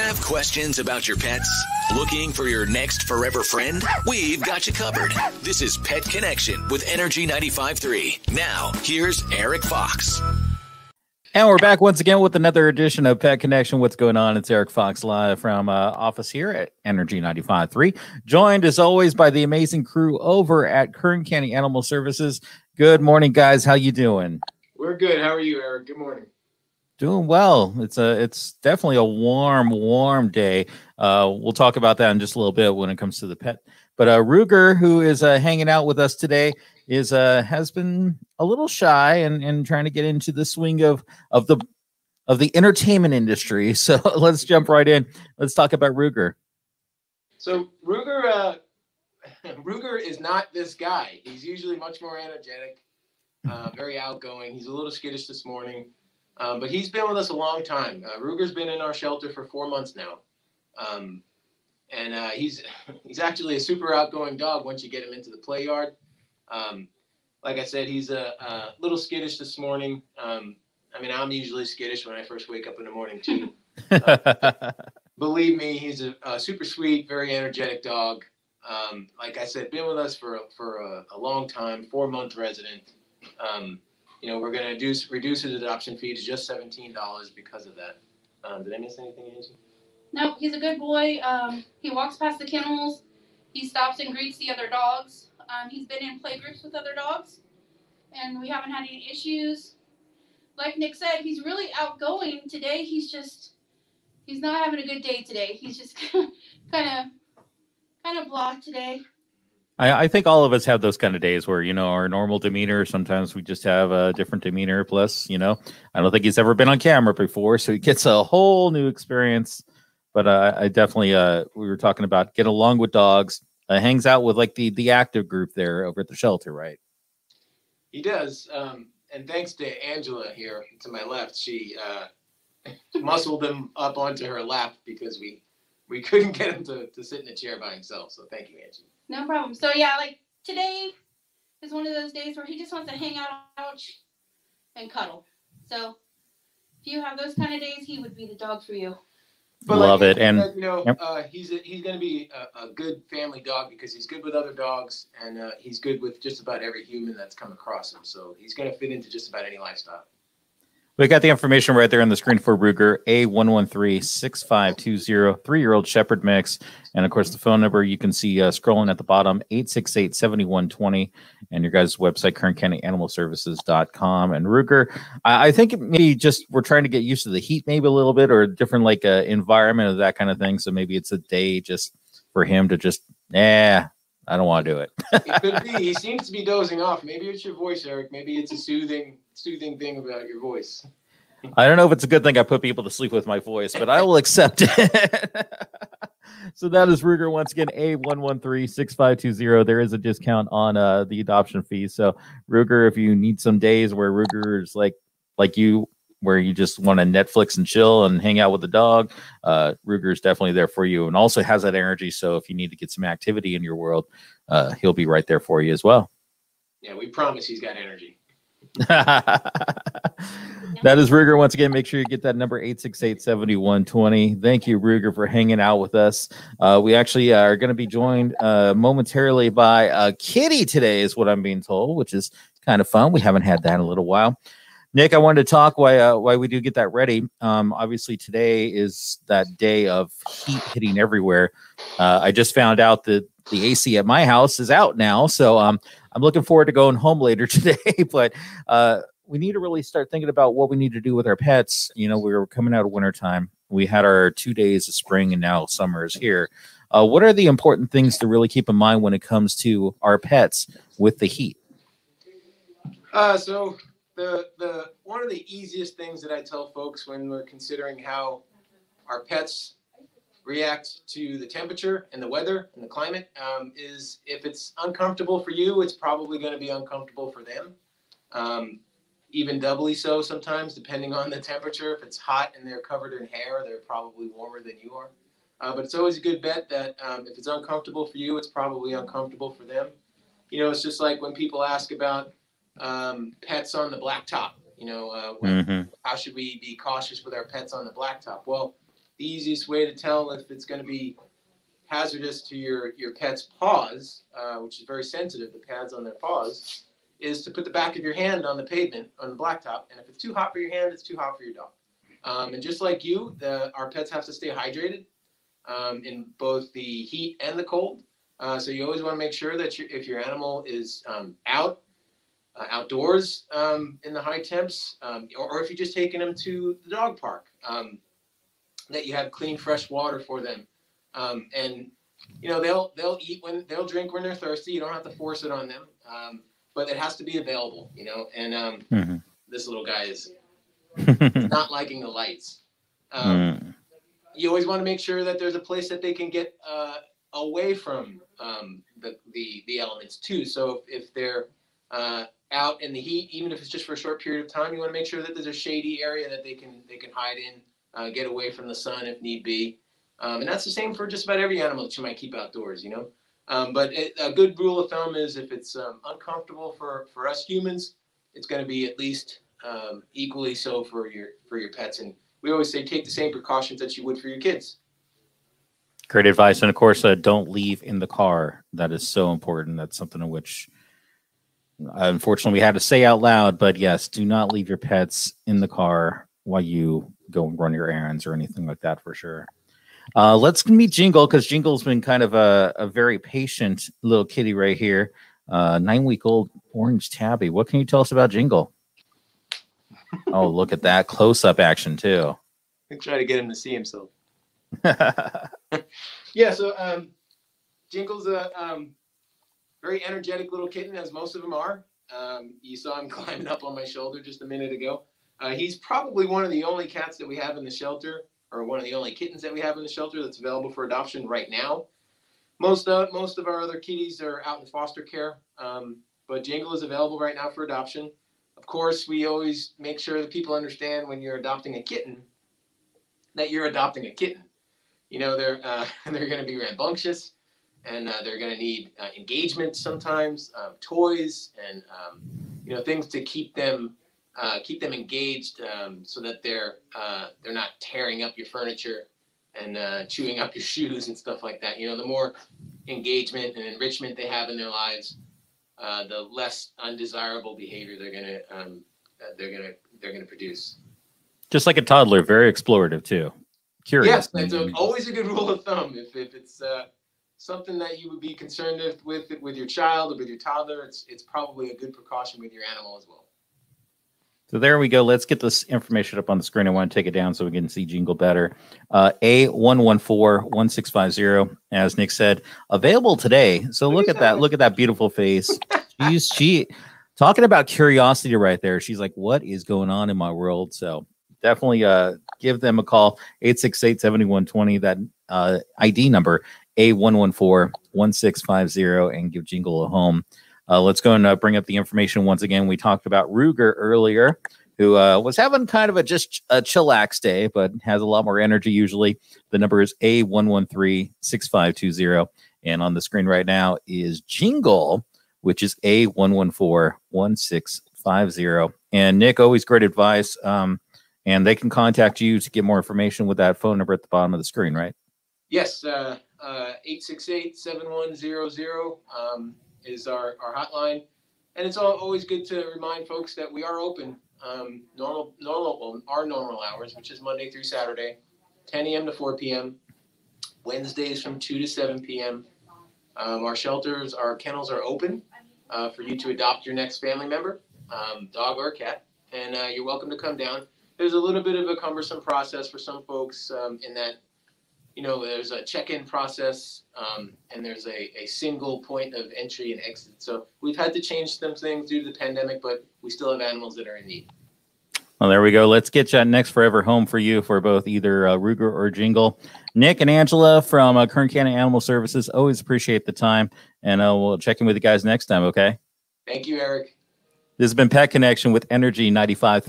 Have questions about your pets? Looking for your next forever friend? We've got you covered. This is Pet Connection with Energy 95.3. Now, here's Erik Fox. And we're back once again with another edition of Pet Connection. What's going on? It's Erik Fox live from office here at Energy 95.3. Joined as always by the amazing crew over at Kern County Animal Services. Good morning, guys. How you doing? We're good. How are you, Erik? Good morning. Doing well. It's definitely a warm day. We'll talk about that in just a little bit when it comes to the pet. But Ruger, who is hanging out with us today, has been a little shy and trying to get into the swing of the entertainment industry. So let's jump right in. Let's talk about Ruger. So Ruger is not this guy. He's usually much more energetic, very outgoing. He's a little skittish this morning. But he's been with us a long time. Ruger's been in our shelter for 4 months now. And he's actually a super outgoing dog once you get him into the play yard. Like I said, he's a little skittish this morning. I'm usually skittish when I first wake up in the morning too. Believe me, he's a super sweet, very energetic dog. Like I said, been with us for a long time, 4-month resident. We're going to reduce his adoption fee to just $17 because of that. Did I miss anything, Angie? No, he's a good boy. He walks past the kennels. He stops and greets the other dogs. He's been in play groups with other dogs, and we haven't had any issues. Like Nick said, he's really outgoing. Today, he's not having a good day today. He's just kind of blah today. I think all of us have those kind of days where, our normal demeanor, sometimes we just have a different demeanor. Plus, I don't think he's ever been on camera before, so he gets a whole new experience. But I definitely, we were talking about get along with dogs. Hangs out with like the active group there over at the shelter, right? He does. And thanks to Angela here to my left, she muscled him up onto her lap because we couldn't get him to sit in a chair by himself. So thank you, Angie. No problem. So yeah, like today is one of those days where he just wants to hang out on the couch and cuddle. So if you have those kind of days, he would be the dog for you. But love it. And yep. He's going to be a good family dog because he's good with other dogs and he's good with just about every human that's come across him. So he's going to fit into just about any lifestyle. We got the information right there on the screen for Ruger, A113-6520, 3-year-old Shepherd mix. And, of course, the phone number you can see scrolling at the bottom, 868-7120, and your guys' website, KernCountyAnimalServices.com. And Ruger, I think maybe just we're trying to get used to the heat maybe a little bit or a different environment or that kind of thing. So maybe it's a day just for him to just, I don't want to do it. It could be. He seems to be dozing off. Maybe it's your voice, Erik. Maybe it's a soothing thing about your voice. I don't know if it's a good thing I put people to sleep with my voice, but I will accept it. So that is Ruger once again, A113-6520. There is a discount on the adoption fee. So Ruger, if you need some days where Ruger is like you, where you just want to Netflix and chill and hang out with the dog, Ruger is definitely there for you and also has that energy. So if you need to get some activity in your world, he'll be right there for you as well. Yeah, we promise he's got energy. That is Ruger once again. Make sure you get that number 868-7120. Thank you, Ruger, for hanging out with us. We actually are going to be joined momentarily by Kitty today, is what I'm being told, which is kind of fun. We haven't had that in a little while. Nick, I wanted to talk why we do get that ready. Obviously, today is that day of heat hitting everywhere. I just found out that the AC at my house is out now, so I'm looking forward to going home later today. But we need to really start thinking about what we need to do with our pets. We were coming out of wintertime. We had our 2 days of spring, and now summer is here. What are the important things to really keep in mind when it comes to our pets with the heat? So the one of the easiest things that I tell folks when we're considering how our pets react to the temperature and the weather and the climate is if it's uncomfortable for you, it's probably going to be uncomfortable for them. Even doubly so sometimes, depending on the temperature. If it's hot and they're covered in hair, they're probably warmer than you are. But it's always a good bet that if it's uncomfortable for you, it's probably uncomfortable for them. It's just like when people ask about pets on the blacktop. How should we be cautious with our pets on the blacktop? Well, the easiest way to tell if it's going to be hazardous to your pet's paws, which is very sensitive, the pads on their paws, is to put the back of your hand on the pavement, on the blacktop. And if it's too hot for your hand, it's too hot for your dog. And just like you, our pets have to stay hydrated in both the heat and the cold. So you always want to make sure that if your animal is outdoors in the high temps, or if you're just taking them to the dog park, that you have clean, fresh water for them. And they'll eat they'll drink when they're thirsty. You don't have to force it on them, but it has to be available. And this little guy is not liking the lights. You always want to make sure that there's a place that they can get away from the elements too. So if they're out in the heat, even if it's just for a short period of time, you want to make sure that there's a shady area that they can hide in, get away from the sun if need be. And that's the same for just about every animal that you might keep outdoors, But a good rule of thumb is if it's uncomfortable for us humans, it's going to be at least equally so for your pets. And we always say take the same precautions that you would for your kids. Great advice. And of course, don't leave in the car. That is so important. That's something in which, unfortunately, we had to say out loud. But yes, do not leave your pets in the car while you go and run your errands or anything like that, for sure. Let's meet Jingle, because Jingle's been kind of a very patient little kitty right here. 9-week-old orange tabby. What can you tell us about Jingle? Oh, look at that close-up action too. I try to get him to see himself. Yeah, so Jingle's a very energetic little kitten, as most of them are. You saw him climbing up on my shoulder just a minute ago. He's probably one of the only cats that we have in the shelter, or one of the only kittens that we have in the shelter that's available for adoption right now. Most of our other kitties are out in foster care, but Jingle is available right now for adoption. Of course, we always make sure that people understand when you're adopting a kitten that you're adopting a kitten. They're going to be rambunctious, and they're going to need engagement sometimes, toys, and things to keep them engaged, so that they're not tearing up your furniture and chewing up your shoes and stuff like that. The more engagement and enrichment they have in their lives, the less undesirable behavior they're gonna produce. Just like a toddler, very explorative too. Curious. Yes, that's always a good rule of thumb. If it's something that you would be concerned with your child or with your toddler, it's probably a good precaution with your animal as well. So there we go. Let's get this information up on the screen. I want to take it down so we can see Jingle better. A114-1650, as Nick said, available today. So look at that. Look at that beautiful face. She talking about curiosity right there. She's like, what is going on in my world? So definitely give them a call, 868-7120, that ID number, A114-1650, and give Jingle a home. Let's go and bring up the information once again. We talked about Ruger earlier, who was having kind of just a chillax day, but has a lot more energy usually. The number is A113-6520. And on the screen right now is Jingle, which is A114-1650. And Nick, always great advice. And they can contact you to get more information with that phone number at the bottom of the screen, right? Yes, 868-7100. Is our hotline, and it's always good to remind folks that we are open our normal hours, which is Monday through Saturday, 10 a.m. to 4 p.m., Wednesdays from 2 to 7 p.m. Our kennels are open for you to adopt your next family member, dog or cat, and you're welcome to come down. There's a little bit of a cumbersome process for some folks in that there's a check-in process, and there's a single point of entry and exit. So we've had to change some things due to the pandemic, but we still have animals that are in need. Well, there we go. Let's get you next forever home for you for both either Ruger or Jingle. Nick and Angela from Kern County Animal Services, always appreciate the time, and we'll check in with you guys next time, okay? Thank you, Eric. This has been Pet Connection with Energy 95.3.